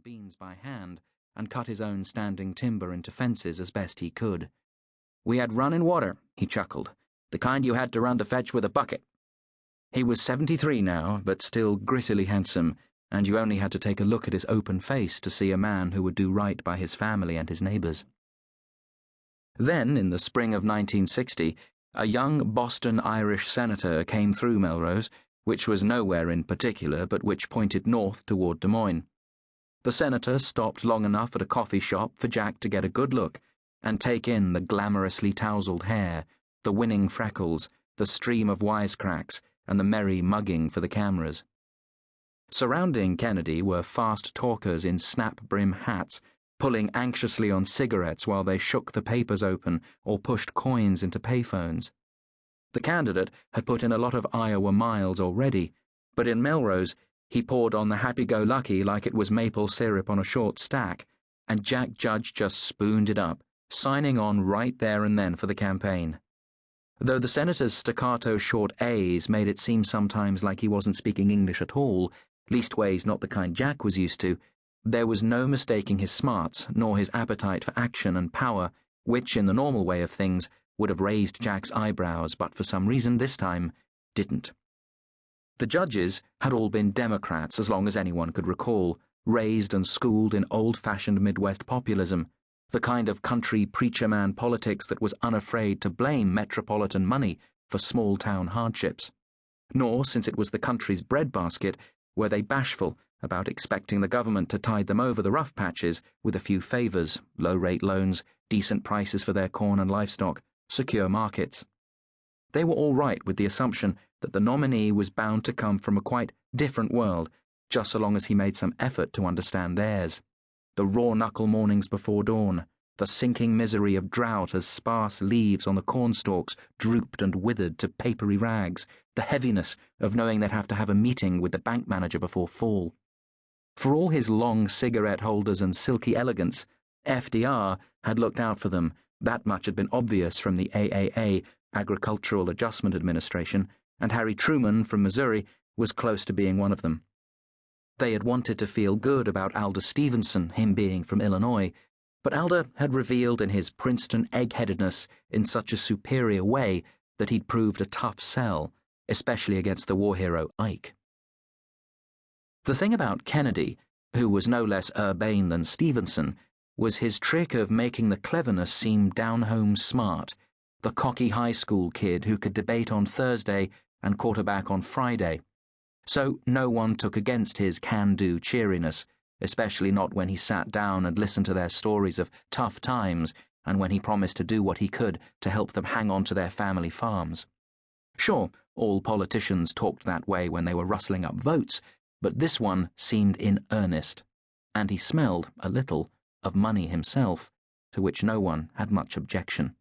beans by hand and cut his own standing timber into fences as best he could. "We had running water," he chuckled, "the kind you had to run to fetch with a bucket." He was 73 now, but still grittily handsome, and you only had to take a look at his open face to see a man who would do right by his family and his neighbours. Then, in the spring of 1960, a young Boston Irish senator came through Melrose, which was nowhere in particular, but which pointed north toward Des Moines. The senator stopped long enough at a coffee shop for Jack to get a good look and take in the glamorously tousled hair, the winning freckles, the stream of wisecracks, and the merry mugging for the cameras. Surrounding Kennedy were fast talkers in snap-brim hats, pulling anxiously on cigarettes while they shook the papers open or pushed coins into payphones. The candidate had put in a lot of Iowa miles already, but in Melrose he poured on the happy-go-lucky like it was maple syrup on a short stack, and Jack Judge just spooned it up, signing on right there and then for the campaign. Though the senator's staccato short A's made it seem sometimes like he wasn't speaking English at all, leastways not the kind Jack was used to, there was no mistaking his smarts nor his appetite for action and power, which, in the normal way of things, would have raised Jack's eyebrows, but for some reason this time didn't. The judges had all been Democrats as long as anyone could recall, raised and schooled in old-fashioned Midwest populism, the kind of country preacher-man politics that was unafraid to blame metropolitan money for small-town hardships. Nor, since it was the country's breadbasket, were they bashful about expecting the government to tide them over the rough patches with a few favours, low-rate loans, decent prices for their corn and livestock, secure markets. They were all right with the assumption that the nominee was bound to come from a quite different world, just so long as he made some effort to understand theirs. The raw-knuckle mornings before dawn, the sinking misery of drought as sparse leaves on the cornstalks drooped and withered to papery rags, the heaviness of knowing they'd have to have a meeting with the bank manager before fall. For all his long cigarette holders and silky elegance, FDR had looked out for them. That much had been obvious from the AAA, Agricultural Adjustment Administration, and Harry Truman from Missouri was close to being one of them. They had wanted to feel good about Alder Stevenson, him being from Illinois, but Alder had revealed in his Princeton egg-headedness in such a superior way that he'd proved a tough sell, especially against the war hero Ike. The thing about Kennedy, who was no less urbane than Stevenson, was his trick of making the cleverness seem down-home smart, the cocky high school kid who could debate on Thursday and quarterback on Friday. So no one took against his can-do cheeriness, especially not when he sat down and listened to their stories of tough times and when he promised to do what he could to help them hang on to their family farms. Sure, all politicians talked that way when they were rustling up votes, but this one seemed in earnest, and he smelled, a little, of money himself, to which no one had much objection.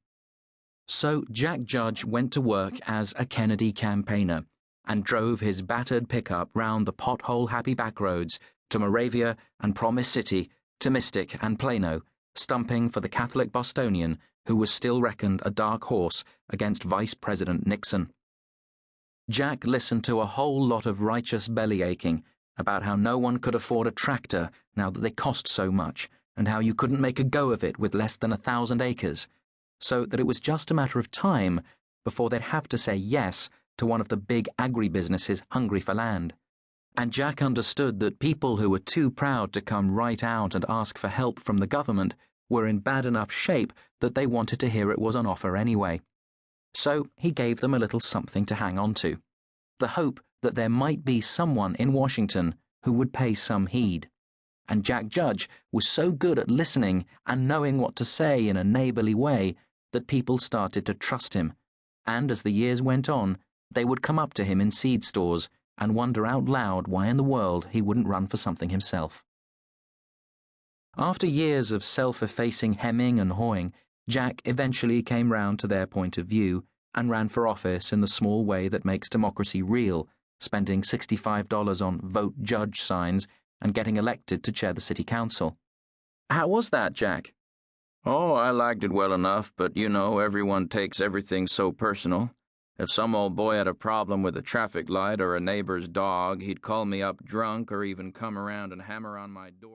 So Jack Judge went to work as a Kennedy campaigner and drove his battered pickup round the pothole-happy backroads to Moravia and Promise City, to Mystic and Plano, stumping for the Catholic Bostonian who was still reckoned a dark horse against Vice President Nixon. Jack listened to a whole lot of righteous belly-aching about how no one could afford a tractor now that they cost so much, and how you couldn't make a go of it with less than 1,000 acres, so that it was just a matter of time before they'd have to say yes to one of the big agribusinesses hungry for land. And Jack understood that people who were too proud to come right out and ask for help from the government were in bad enough shape that they wanted to hear it was on offer anyway. So he gave them a little something to hang on to, the hope that there might be someone in Washington who would pay some heed. And Jack Judge was so good at listening and knowing what to say in a neighbourly way that people started to trust him, and as the years went on, they would come up to him in seed stores and wonder out loud why in the world he wouldn't run for something himself. After years of self-effacing hemming and hawing, Jack eventually came round to their point of view and ran for office in the small way that makes democracy real, spending $65 on vote judge signs and getting elected to chair the city council. How was that, Jack? Oh, I liked it well enough, but you know, everyone takes everything so personal. If some old boy had a problem with a traffic light or a neighbor's dog, he'd call me up drunk or even come around and hammer on my door.